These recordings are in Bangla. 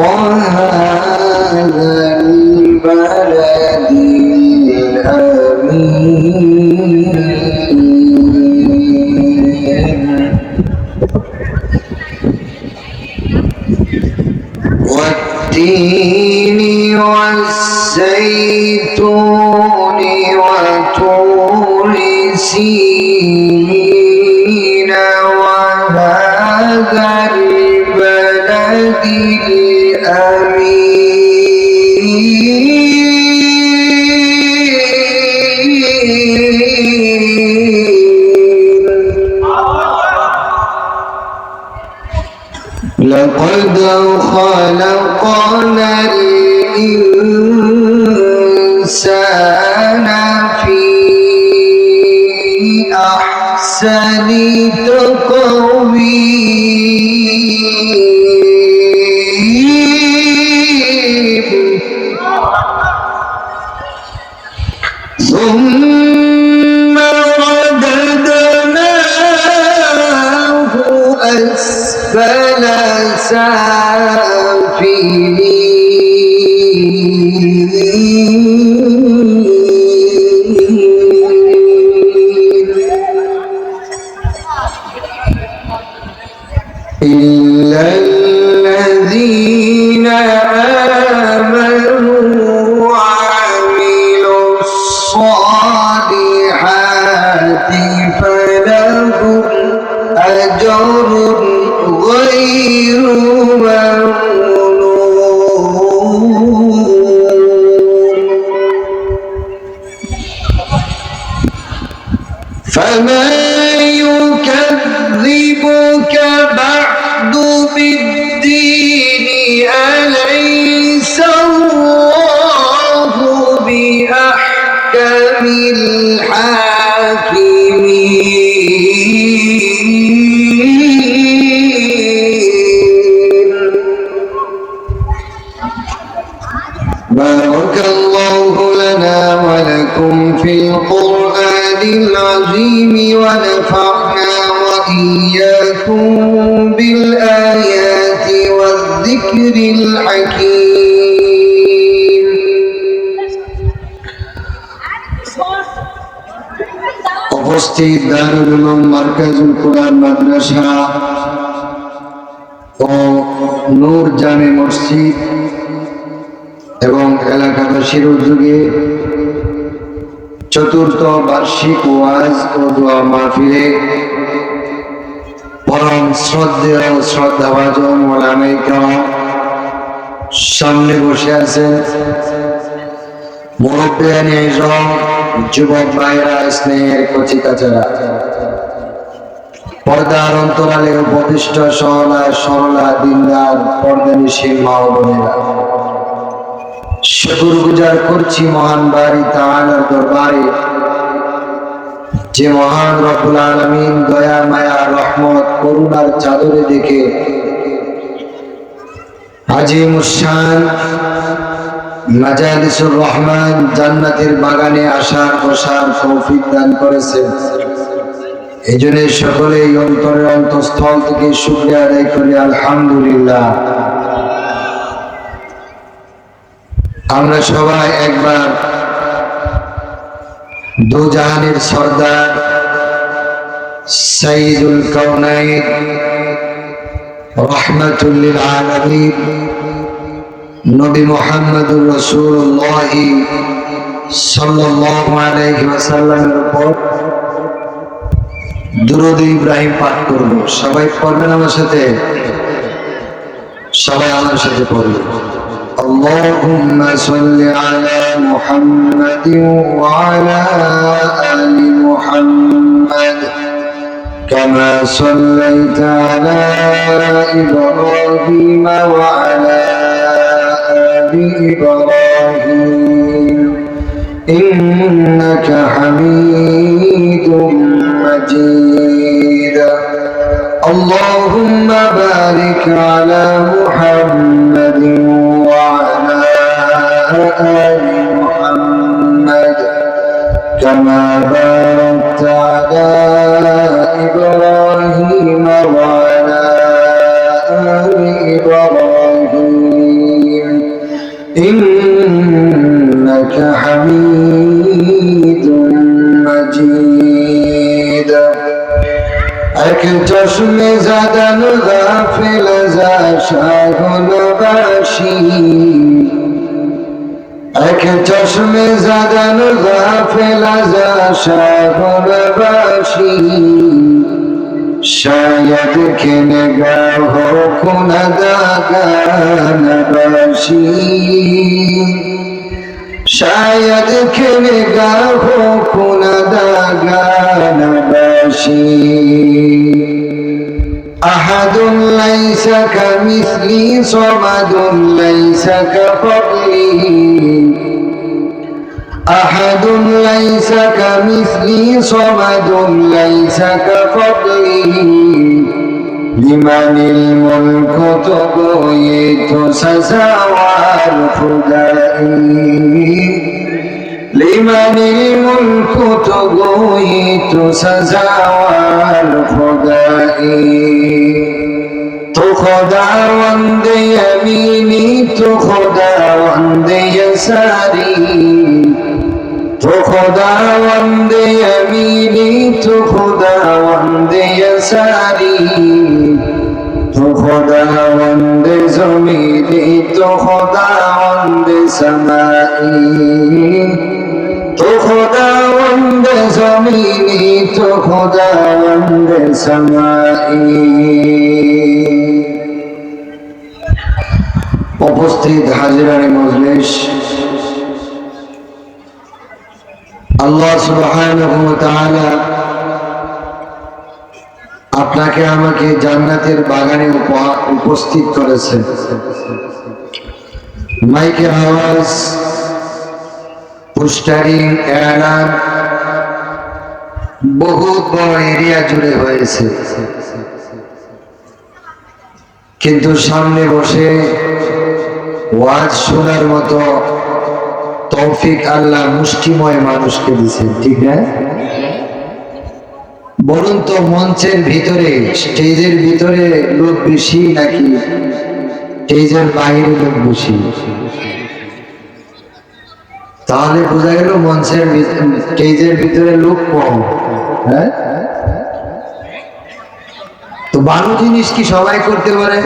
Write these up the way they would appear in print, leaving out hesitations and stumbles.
وهذا البلد الأمين والتين والزيتون وطور سينين وهذا البلد لقد خلقنا الإنسان في أحسن تقويم ثم رددناه أسفل إلا الذين آمنوا وعملوا الصالحات فلهم أجر غير ممنون فما يكذبك بعد بالدين أليس الله بأحكم الحاكمين بارك الله لنا ولكم في القرآن العظيم ونفعنا وإياكم بالآيات والذكر الحكيم উপস্থিত দারুল উলুম মারকাজুল কুরআন মাদ্রাসা ও নূর জামে মসজিদ এবং এলাকাবাসীর উদ্যোগে চতুর্থ বার্ষিক ওয়াজ ও দোয়া মাহফিলে পরম শ্রদ্ধেয় ও শ্রদ্ধাভাজন ওলামায়ে কেরাম সামনে বসে আছেন, মুরব্বিয়ানে ইজম, যুবক ভাইরা, স্নেহের কচিকাচারা, পর্দার অন্তরালে উপদিষ্ট সহলা সরলা দিনদার পর্দানিশীল মা ও বোনেরা, শুকর গুজার করছি মহান বাড়ি তাআলার দরবারে যে মহান রব্বুল আলামিন দয়া মায়া রহমত করুণার চাদরে দেখে আজিমুশান মাজালিসুর রহমান জান্নাতের বাগানে আসার বসার তৌফিক দান করেছেন। এই জন্য সকলেই অন্তরের অন্তঃস্থল থেকে শুকরিয়া আদায় করি আলহামদুলিল্লাহ। আমরা সবাই একবার দু জাহানের সর্দার সাইয়্যিদুল কাউনাইন রাহমাতুল লিল আলামিন নবী মুহাম্মদুর রাসূলুল্লাহ সাল্লাল্লাহু আলাইহি ওয়াসাল্লামের উপর দুরূদ ইব্রাহিম পাঠ করব। সবাই পড়বেন আমার সাথে, সবাই আমার সাথে পড়বেন। اللهم صل على محمد وعلى آل محمد كما صليت على إبراهيم وعلى آل إبراهيم إنك حميد مجيد اللهم بارك على محمد وعلى آل محمد كما باركت مجيد এক চশমে জাদান গাফিল যা শাহনবাসী এক চশমে জাদান গাফিল যা শাহনবাসী शायद के निगाहों को नदागानबाशी शायद के निगाहों को नदागानबाशी أحد ليس كمثلي صمد ليس كفضلي أحد ليس كمثلي صمد ليس كفضله لمن الملك تبويت سزاوار خدائي لمن الملك تبويت سزاوار خدائي تو خداوند يميني تو خداوند يساري تو خداوند يميني تو خداوند يساري تو خداوند زميني تو خداوند سمائي تو خداوند زميني تو خداوند سمائي উপস্থিত হাজিরানে মজলিস আল্লাহ সুবহানাহু ওয়া তাআলা আপনাকে আমাকে জান্নাতের বাগানে উপস্থিত করেছেন। মাইকের আওয়াজ, পোস্টারিং, এলান বহুত বড় এরিয়া জুড়ে হয়েছে, কিন্তু সামনে বসে ওয়াজ শোনার মতো তৌফিক আল্লাহ মুষ্টিময় মানুষকে দিয়েছেন, ঠিক না? বলুন তো, মঞ্চের ভিতরে, স্টেজের ভিতরে লোক বেশি নাকি স্টেজের বাইরে লোক বেশি? তাহলে বোঝা গেল মঞ্চের স্টেজের ভিতরে লোক কম। হ্যাঁ, তো ভালো জিনিস কি সবাই করতে পারে?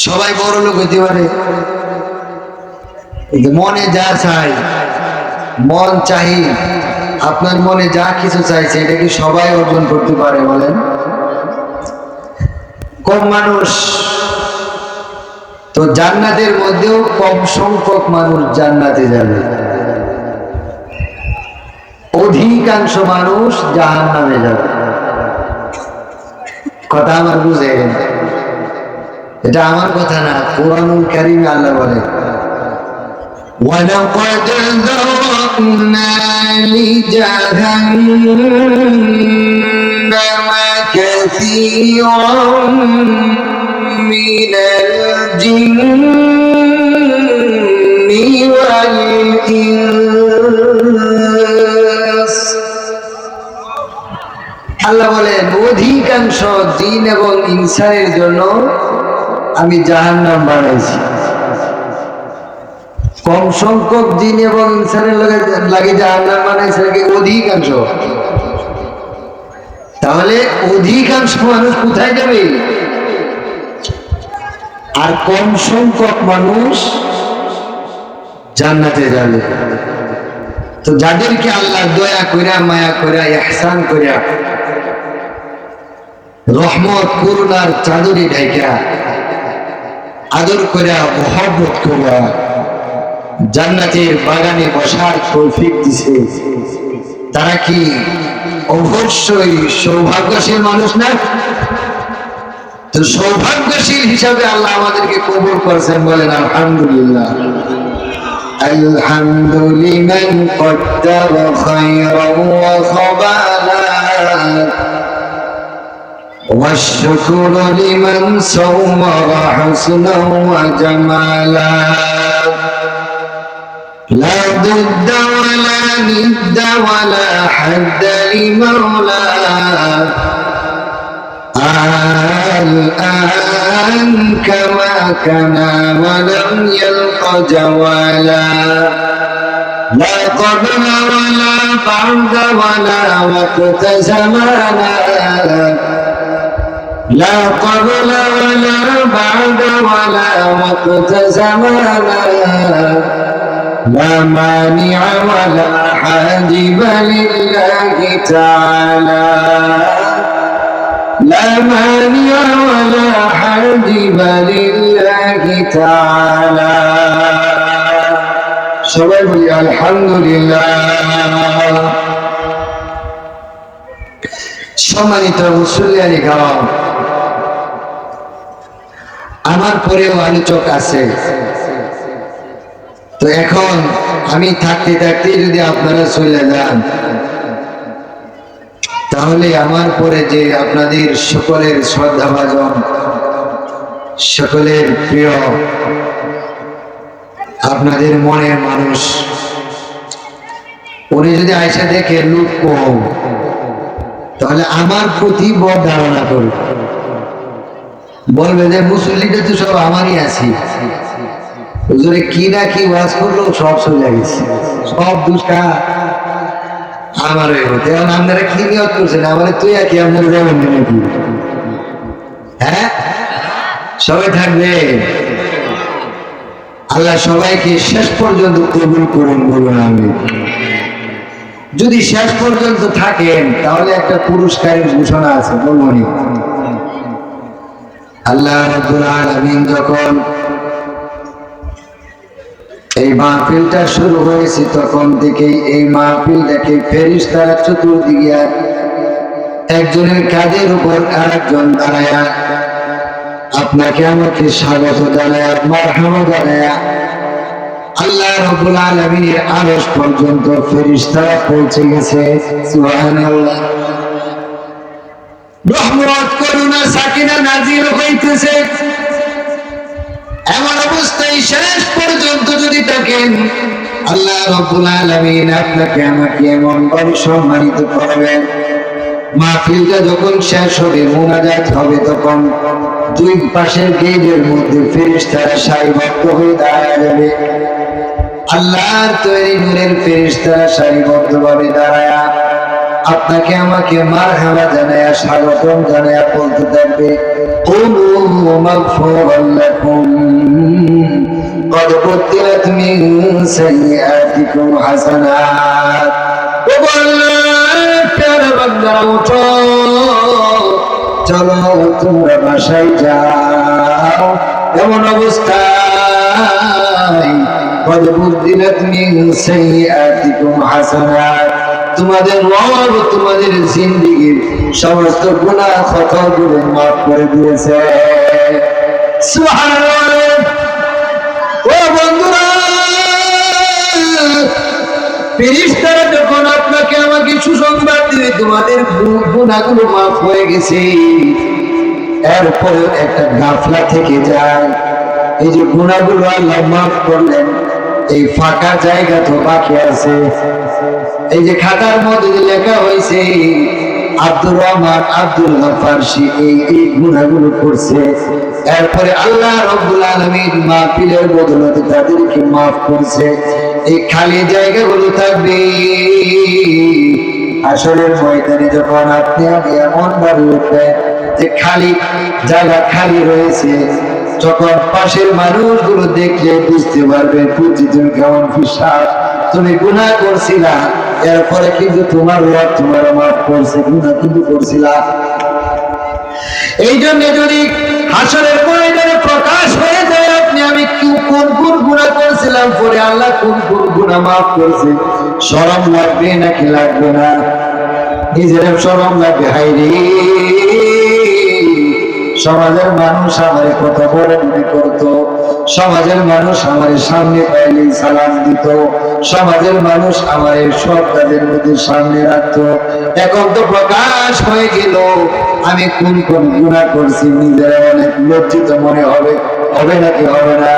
সবাই বড় লোক হইতে পারে? মনে যা চাই, মন চাই, আপনার মনে যা কিছু চাইছে এটা কি সবাই অর্জন করতে পারে বলেন? কম মানুষ তো জান্নাতের মধ্যেও কম সংখ্যক মানুষ জান্নাতে যাবে, অধিকাংশ মানুষ জাহান্নামে যাবে। কথা আমার বুঝে গেল? এটা আমার কথা না, কোরআনুল কারীমে আল্লাহ বলে وَلَقَدْ ذَرَأْنَا لِجَهَنَّمَ كَثِيرًا مِنَ الْجِنِّ وَالْإِنسِ আল্লাহ বলেন অধিকাংশ জিন এবং ইনসানের জন্য আমি জাহান্নাম বানাইছি। কম সংখ্যক জিন এবং ইনসানের লাগে জাহান্নাম বানাইছে নাকি অধিকাংশ? তাহলে অধিকাংশ মানুষ কোথায় যাবে? আর কম সংখ্যক মানুষ জান্নাতে যাবে। তো যাদেরকে আল্লাহ দয়া কইরা, মায়া কইরা, ইহসান কইরা, রহমত করুণার চাদরে ঢাইকা আদর কইরা, মহব্বত কইরা জান্নাতের বাগানে বসার তৌফিক দিছে, তারা কি অবশ্যই সৌভাগ্যশীল মানুষ না? তো সৌভাগ্যশীল হিসাবে আল্লাহ আমাদেরকে কবুল করেছেন, বলেন আলহামদুলিল্লাহ। আলহামদুলিল্লাহ কদ্দারা খায়রান ওয়া খাবালা والشكر لمن صور حسنا وجمالا لا ضد ولا ند ولا حد لمولاه الآن كما كان ولم يلق جوالا لا قبل ولا بعد ولا وقت زمانا لا قبل ولا بعد ولا وقت زمانا لا مانع ولا حاجب لله تعالى لا مانع ولا حاجب لله تعالى সবাই বলি আলহামদুলিল্লাহ। সম্মানিত মুসল্লিয়ানি গাওয়া, আমার পরেও আলোচক আছে, তো এখন আমি থাকতে থাকতে যদি আপনারা চলে যান তাহলে আমার পরে যে আপনাদের সকলের শ্রদ্ধাভাজন সকলের প্রিয় আপনাদের মনের মানুষ উনি যদি আয়সা দেখে লোক কম তাহলে আমার প্রতি বড় ধারণা করবে, বলবে যে মুসল্লিটা তো সব আমারই আছি, হুজুরে কি না কি ওয়াজ করলো সব চলে গেছে, সব দুষ্টা আমার হয়ে হতে। এখন আপনারা কি নিয়ত করছেন আমার তুই আর কি আপনারা যাবেন নাকি? হ্যাঁ, সবাই থাকবে। আল্লাহ সবাইকে শেষ পর্যন্ত কবুল করুন, বলুন আমি। যদি শেষ পর্যন্ত থাকেন তাহলে একটা পুরস্কারের ঘোষণা আছে, বলুন। আল্লাহ রাব্বুল আলামিন যখন এই মাহফিলটা শুরু হয়েছে তখন থেকেই এই মাহফিলটাকে ফেরেশতারা চতুর্দিকে একজনের কাঁধের উপর আরেকজন দাঁড়ায়া আপনাকে আমাকে স্বাগত জানায়া মারহাবা জানায়া আল্লাহ রাব্বুল আলামিনের আরশ পর্যন্ত ফেরেশতারা পৌঁছে গেছে। সুবহানাল্লাহ। রহমত করুণা সাকিনা নাজিল হইতেছে। এমন অবস্থায় শেষ পর্যন্ত যদি থাকেন আল্লাহ রাব্বুল আলামিন আপনাকে আমাকে এমন ভাবে সম্মানিত করবেন। মাহফিলটা যখন শেষ হবে মুনাজাত হবে তখন দুই পাশের গেটের মধ্যে ফেরেশতারা সারিবদ্ধ হয়ে দাঁড়ায় যাবে। আল্লাহর তৈরি নূরের ফেরেশতারা সারিবদ্ধভাবে দাঁড়ায়া আপনাকে আমাকে মারহাবা জানায়া স্বাগতম জানায়া বলতে থাকবে, কুলু মাগফুরান লাকুম ক্বাদ বুদ্দিলাত মিন সাইয়্যাতিকুম হাসানাত। ও আল্লাহ, প্যারা বান্দারা উঠো, চলো তোমরা বাসায় যাও। এমন অবস্থায় ক্বাদ বুদ্দিলাত মিন সাইয়্যাতিকুম হাসানাত, তোমাদের রব তোমাদের জিন্দেগীর সমস্ত গুনাহ খাতাগুলো মাফ করে দিয়েছে। সুবহানাল্লাহ। ও বন্ধুরা, ফেরেশতারা যখন আপনাকে আমাকে সুসংবাদ দিবে তোমাদের গুনাহগুলো মাফ হয়ে গেছে, এরপরে একটা গাফলা থেকে যায়। এই যে গুনাহগুলো আল্লাহ মাফ করলেন, এই ফাঁকা জায়গা তো বাকি আছে। এই যে খাতার মধ্যে যে লেখা হয়েছে আব্দুর রহমান আব্দুল ফারসি এই গুনাহগুলো করছে, এরপরে আল্লাহ রাব্বুল আলামিন মাহফিলের বদলতে তাদেরকে মাফ করছে। এই খালি জায়গাগুলো থাকবে আসলের ময়দানে যখন আপনি আমি এমন ভাবে উঠবেন যে খালি জায়গা খালি রয়েছে, যখন পাশের মানুষগুলো দেখলে বুঝতে পারবে বুঝছি তুমি কেমন বিশ্বাস, তুমি গুনাহ করছিলা, এরপরে কিন্তু তোমার রব তোমার মাফ করছে, গুনাহ কিন্তু করছিলা। এই জন্য যদি হাসরের ময়দানে প্রকাশ হয়ে যায় আপনি আমি কোন কোন গুনাহ করছিলাম, পরে আল্লাহ কোন কোন গুনাহ মাফ করছে, শরম লাগবে নাকি লাগবে না? নিজের শরম লাগবে। হায়রে, সমাজের মানুষ আমার কথা বলে মনে করতো, সমাজের মানুষ আমার সামনে পাইলে সালাম দিত, সমাজের মানুষ আমার সব কাজের মধ্যে সামনে রাখতো। এখন তো প্রকাশ হয়ে গেল আমি কোন কোন গুনাহ করছি, নিজের অনেক লজ্জিত মনে হবে, হবে নাকি হবে না?